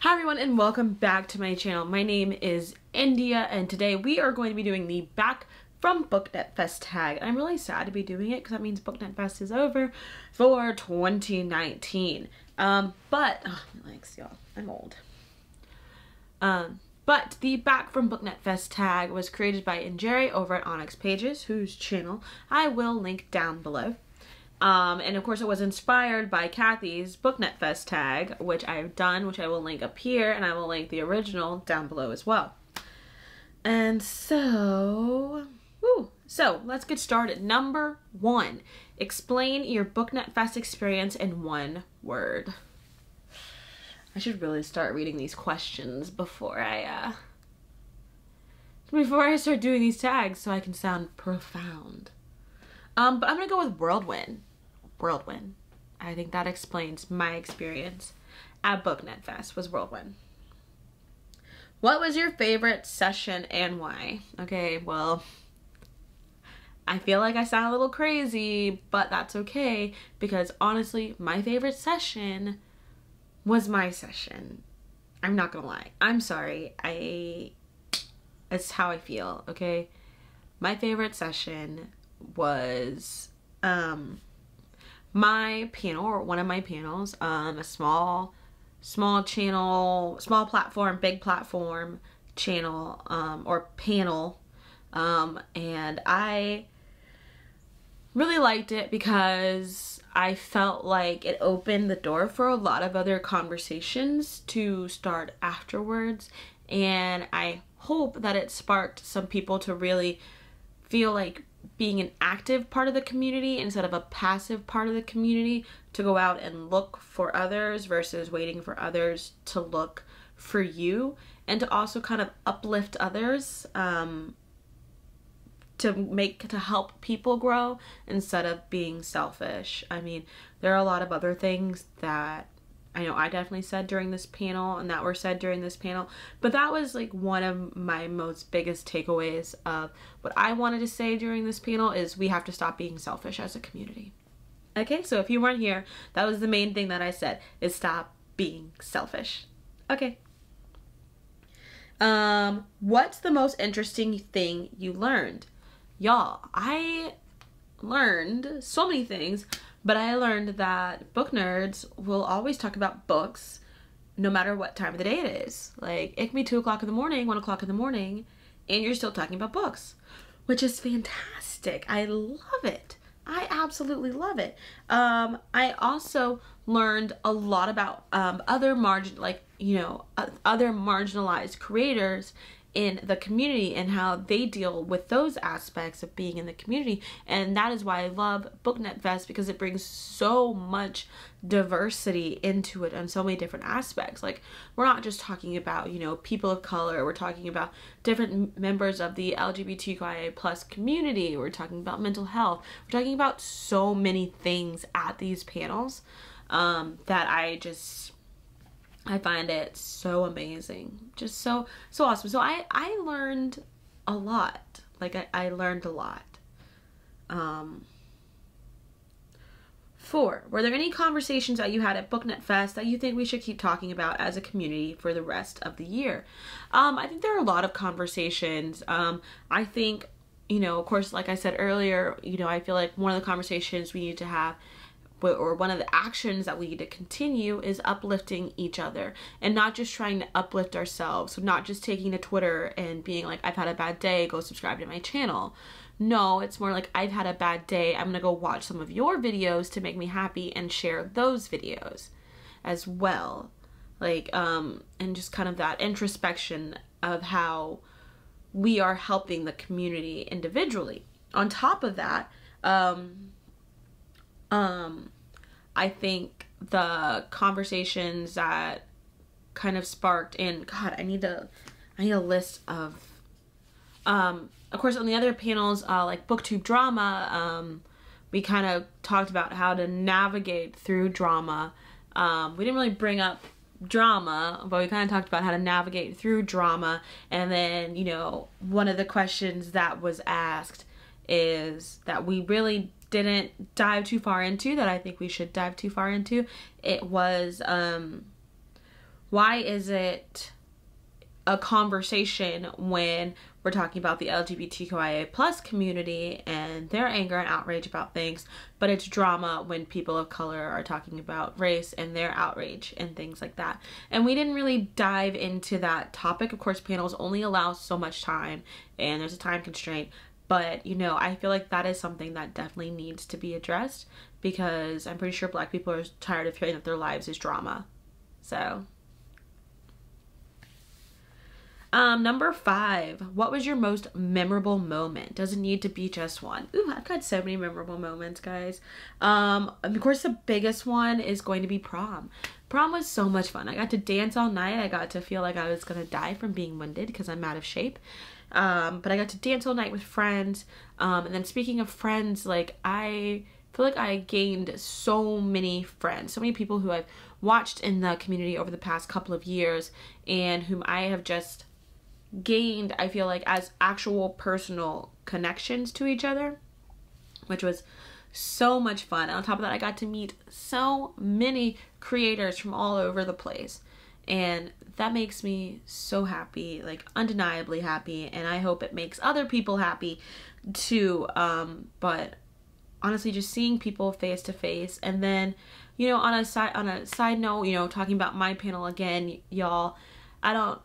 Hi everyone and welcome back to my channel. My name is India and today we are going to be doing the Back from Booknet Fest tag. I'm really sad to be doing it because that means Booknet Fest is over for 2019. But y'all, I'm old. But the Back from Booknet Fest tag was created by Jerry over at Onyx Pages, whose channel I will link down below. And of course it was inspired by Kathy's Booknet Fest tag, which I've done, which I will link up here, and I will link the original down below as well. And so let's get started. Number 1, explain your Booknet Fest experience in 1 word. I should really start reading these questions before I start doing these tags so I can sound profound. But I'm gonna go with whirlwind. Whirlwind. I think that explains my experience at Booknet Fest was whirlwind. What was your favorite session and why? Okay, well, I feel like I sound a little crazy, but that's okay because honestly, my favorite session was my session. I'm not gonna lie. I'm sorry. It's how I feel, okay? My favorite session was my panel, or one of my panels, a small channel, small platform, big platform channel, or panel, and I really liked it because I felt like it opened the door for a lot of other conversations to start afterwards, and I hope that it sparked some people to really feel like being an active part of the community instead of a passive part of the community, to go out and look for others versus waiting for others to look for you, and to also kind of uplift others, to help people grow instead of being selfish. I mean, there are a lot of other things that I know I definitely said during this panel and that were said during this panel, but that was like one of my most biggest takeaways of what I wanted to say during this panel is we have to stop being selfish as a community. Okay, so if you weren't here, that was the main thing that I said, is stop being selfish. Okay. What's the most interesting thing you learned? Y'all, I learned so many things, but I learned that book nerds will always talk about books no matter what time of the day it is. Like, it can be 2 o'clock in the morning, 1 o'clock in the morning, and you're still talking about books, which is fantastic. I love it. I absolutely love it. I also learned a lot about other marginalized creators in the community and how they deal with those aspects of being in the community, and that is why I love Booknet Fest, because it brings so much diversity into it on so many different aspects. Like, we're not just talking about, you know, people of color, we're talking about different members of the LGBTQIA plus community, we're talking about mental health, we're talking about so many things at these panels, that I find it so amazing, just so awesome. So I learned a lot. Like, I learned a lot. 4, were there any conversations that you had at Booknet Fest that you think we should keep talking about as a community for the rest of the year? I think there are a lot of conversations. I think, you know, of course, like I said earlier, you know, I feel like one of the conversations we need to have, or one of the actions that we need to continue, is uplifting each other and not just trying to uplift ourselves. So not just taking to Twitter and being like, I've had a bad day, go subscribe to my channel. No, it's more like, I've had a bad day, I'm gonna go watch some of your videos to make me happy and share those videos as well. Like, and just kind of that introspection of how we are helping the community individually. On top of that, I think the conversations that kind of sparked in, God, I need a list of course on the other panels, like BookTube drama, we kind of talked about how to navigate through drama. We didn't really bring up drama, but we kind of talked about how to navigate through drama. And then, you know, one of the questions that was asked is that we really didn't dive too far into, that I think we should dive too far into. It was why is it a conversation when we're talking about the LGBTQIA plus community and their anger and outrage about things, but it's drama when people of color are talking about race and their outrage and things like that. And we didn't really dive into that topic. Of course, panels only allow so much time and there's a time constraint, but you know, I feel like that is something that definitely needs to be addressed, because I'm pretty sure Black people are tired of hearing that their lives is drama. So number 5, what was your most memorable moment? Doesn't need to be just one. Ooh, I've got so many memorable moments, guys. Of course, the biggest one is going to be prom. Prom was so much fun. I got to dance all night. I got to feel like I was gonna die from being winded because I'm out of shape. But I got to dance all night with friends. And then speaking of friends, like, I feel like I gained so many friends, so many people who I've watched in the community over the past couple of years and whom I have just gained, I feel like, as actual personal connections to each other, which was so much fun. And on top of that, I got to meet so many creators from all over the place, and that makes me so happy, like undeniably happy, and I hope it makes other people happy too. But honestly, just seeing people face to face, and then, you know, on a side note, you know, talking about my panel again, y'all, I don't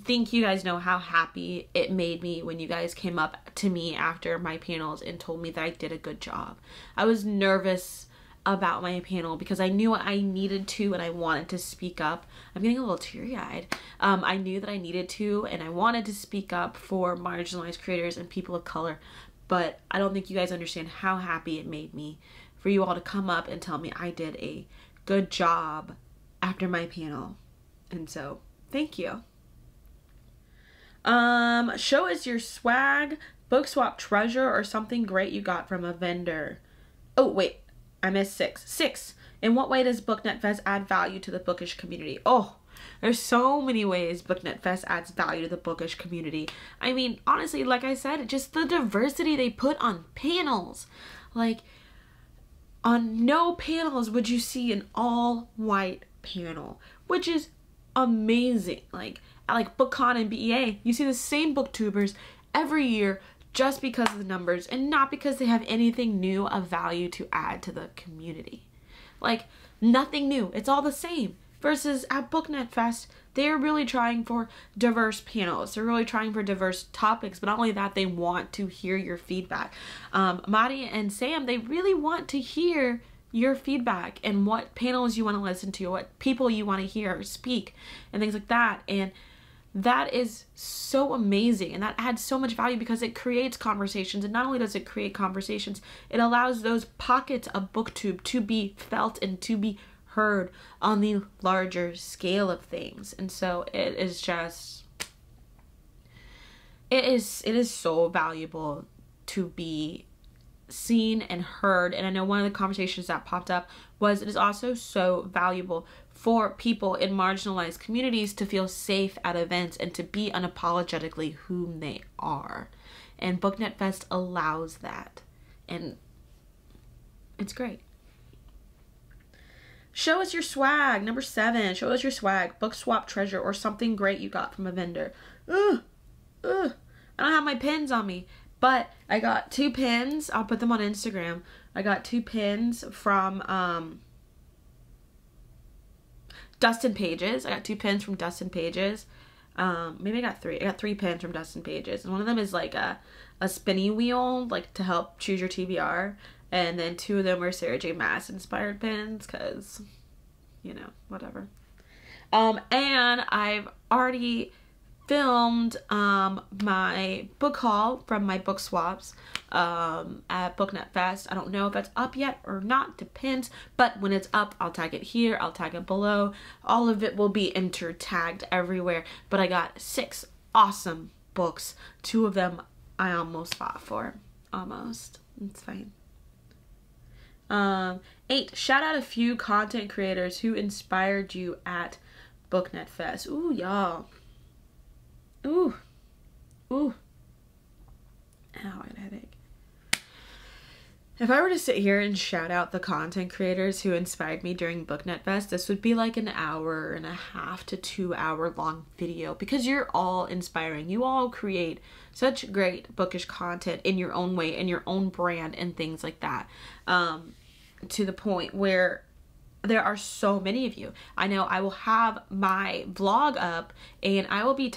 think you guys know how happy it made me when you guys came up to me after my panels and told me that I did a good job. I was nervous about my panel because I knew I needed to and I wanted to speak up. I'm getting a little teary-eyed. I knew that I needed to and I wanted to speak up for marginalized creators and people of color, but I don't think you guys understand how happy it made me for you all to come up and tell me I did a good job after my panel. And so, thank you. Show us your swag, book swap treasure, or something great you got from a vendor. Oh, wait, I missed 6. 6. In what way does Booknet Fest add value to the bookish community? Oh, there's so many ways Booknet Fest adds value to the bookish community. I mean, honestly, like I said, just the diversity they put on panels. Like, on no panels would you see an all-white panel, which is amazing. Like BookCon and BEA, you see the same booktubers every year just because of the numbers and not because they have anything new of value to add to the community. Like, nothing new. It's all the same. Versus at Booknet Fest, they're really trying for diverse panels. They're really trying for diverse topics, but not only that, they want to hear your feedback. Madi and Sam, they really want to hear your feedback and what panels you want to listen to, what people you want to hear speak, and things like that. And that is so amazing, and that adds so much value because it creates conversations. And not only does it create conversations, it allows those pockets of booktube to be felt and to be heard on the larger scale of things. And so it is just, it is so valuable to be seen and heard. And I know one of the conversations that popped up was it is also so valuable for people in marginalized communities to feel safe at events and to be unapologetically whom they are. And Booknet Fest allows that. And it's great. Show us your swag. Number 7. Show us your swag. Book swap treasure or something great you got from a vendor. I don't have my pins on me, but I got 2 pins. I'll put them on Instagram. I got 2 pins from Dustin Pages. I got 2 pins from Dustin Pages. Maybe I got 3. I got 3 pins from Dustin Pages. And one of them is like a spinny wheel, like to help choose your TBR. And then 2 of them were Sarah J. Maas inspired pins, because, you know, whatever. And I've already filmed my book haul from my book swaps at Booknet Fest. I don't know if it's up yet or not, depends, but when it's up, I'll tag it here, I'll tag it below. All of it will be inter-tagged everywhere, but I got 6 awesome books. 2 of them I almost fought for. Almost. It's fine. 8, shout out a few content creators who inspired you at Booknet Fest. Ooh, y'all. Ooh. Ow, I got a headache. If I were to sit here and shout out the content creators who inspired me during Booknet Fest, this would be like an 1.5 to 2 hour long video, because you're all inspiring. You all create such great bookish content in your own way, in your own brand and things like that, to the point where there are so many of you. I know I will have my vlog up and I will be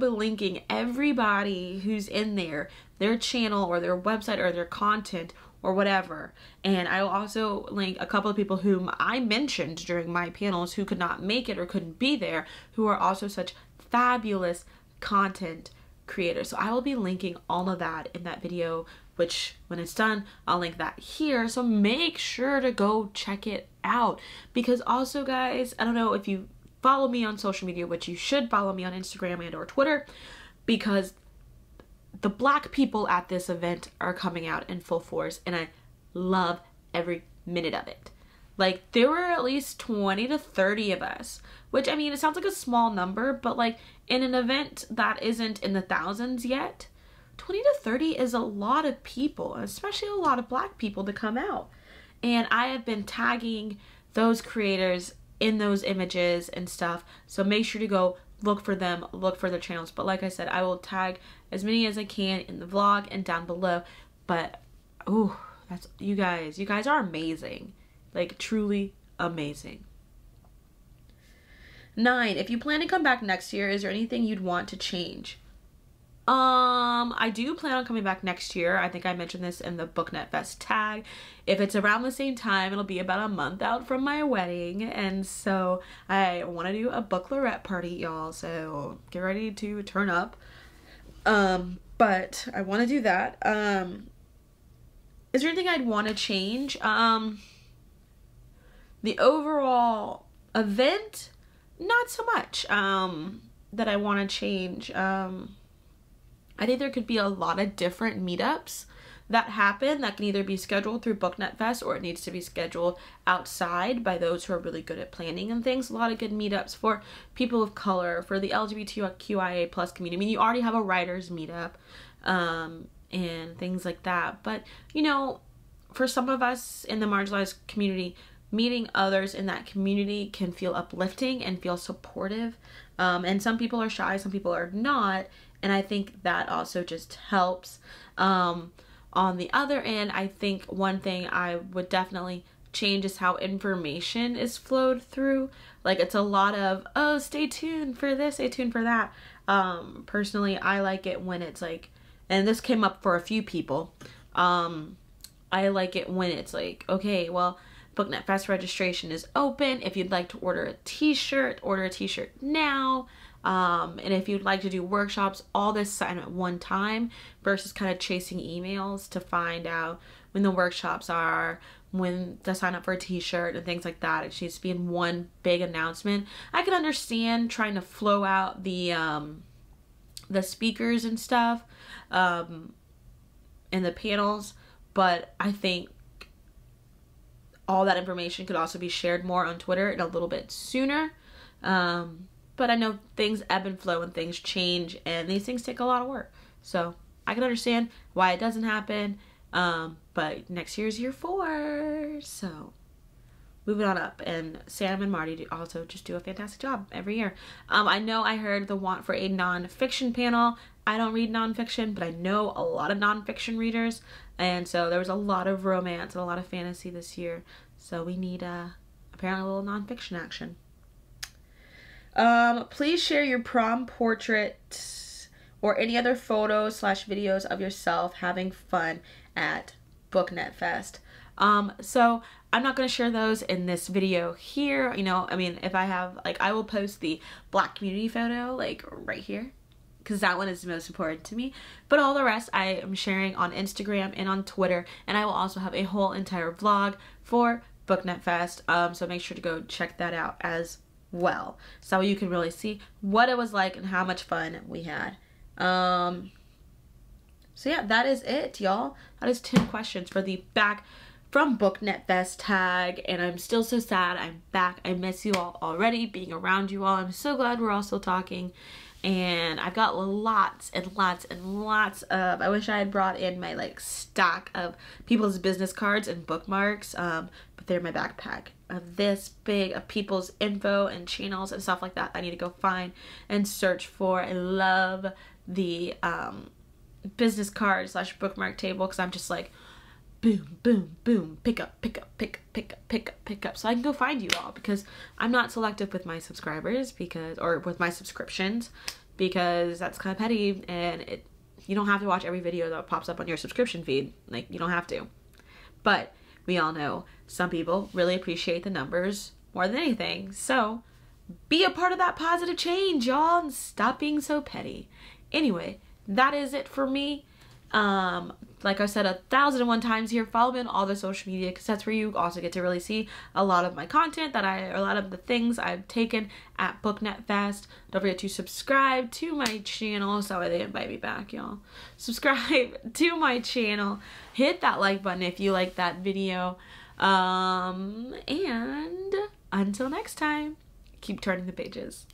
linking everybody who's in there, their channel or their website or their content or whatever. And I will also link a couple of people whom I mentioned during my panels who could not make it or couldn't be there, who are also such fabulous content creators. So I will be linking all of that in that video, which when it's done, I'll link that here. So make sure to go check it out. Because also, guys, I don't know if you follow me on social media, which you should follow me on Instagram and or Twitter, because the Black people at this event are coming out in full force, and I love every minute of it. Like, there were at least 20 to 30 of us, which, I mean, it sounds like a small number, but like in an event that isn't in the thousands yet, 20 to 30 is a lot of people, especially a lot of Black people to come out. And I have been tagging those creators in those images and stuff, so make sure to go look for them, look for their channels. But like I said, I will tag as many as I can in the vlog and down below. But ooh, that's you guys are amazing, like truly amazing. 9, if you plan to come back next year, is there anything you'd want to change? I do plan on coming back next year. I think I mentioned this in the Booknet Fest tag. If it's around the same time, it'll be about a month out from my wedding, and so I want to do a booklerette party, y'all, so get ready to turn up. But I want to do that. Is there anything I'd want to change? The overall event, not so much that I want to change. I think there could be a lot of different meetups that happen that can either be scheduled through Booknet Fest or it needs to be scheduled outside by those who are really good at planning and things. A lot of good meetups for people of color, for the LGBTQIA+ community. I mean, you already have a writers meetup and things like that. But, you know, for some of us in the marginalized community, meeting others in that community can feel uplifting and feel supportive. And some people are shy, some people are not. And I think that also just helps. On the other end, I think one thing I would definitely change is how information is flowed through. Like, it's a lot of, oh, stay tuned for this, stay tuned for that. Personally, I like it when it's like, and this came up for a few people, I like it when it's like, okay, well, Booknet Fest registration is open. If you'd like to order a t-shirt now. And if you'd like to do workshops, all this sign at one time versus kind of chasing emails to find out when the workshops are, when to sign up for a t-shirt and things like that. It needs to be in one big announcement. I can understand trying to flow out the speakers and stuff, and the panels, but I think all that information could also be shared more on Twitter and a little bit sooner. But I know things ebb and flow and things change, and these things take a lot of work. So I can understand why it doesn't happen. But next year's year 4. So moving on up. And Sam and Marty also just do a fantastic job every year. I know I heard the want for a nonfiction panel. I don't read nonfiction, but I know a lot of nonfiction readers. And so there was a lot of romance and a lot of fantasy this year. So we need apparently a little nonfiction action. Please share your prom portrait or any other photos / videos of yourself having fun at Booknet Fest. So I'm not going to share those in this video here. You know, I mean, if I have, like, I will post the Black community photo, like, right here, because that one is the most important to me. But all the rest I am sharing on Instagram and on Twitter, and I will also have a whole entire vlog for Booknet Fest. So make sure to go check that out as well, so you can really see what it was like and how much fun we had. So yeah, that is it, y'all. That is 10 questions for the back from Booknet Fest tag, and I'm still so sad I'm back. I miss you all already, being around you all. I'm so glad we're all still talking. and I've got lots and lots and lots of, I wish I had brought in my like stack of people's business cards and bookmarks, but they're in my backpack, of this big of people's info and channels and stuff like that I need to go find and search for. I love the business card / bookmark table, because I'm just like boom, boom, boom, pick up, pick up, pick up, pick up, pick up, pick up. So I can go find you all, because I'm not selective with my subscribers, because, or with my subscriptions, because that's kind of petty, and you don't have to watch every video that pops up on your subscription feed. Like, you don't have to. But we all know some people really appreciate the numbers more than anything. So be a part of that positive change, y'all, and stop being so petty. Anyway, that is it for me. Like I said 1,001 times here, follow me on all the social media, because that's where you also get to really see a lot of my content a lot of the things I've taken at Booknet Fest. Don't forget to subscribe to my channel. Sorry they invite me back, y'all. Subscribe to my channel. Hit that like button if you like that video. And until next time, keep turning the pages.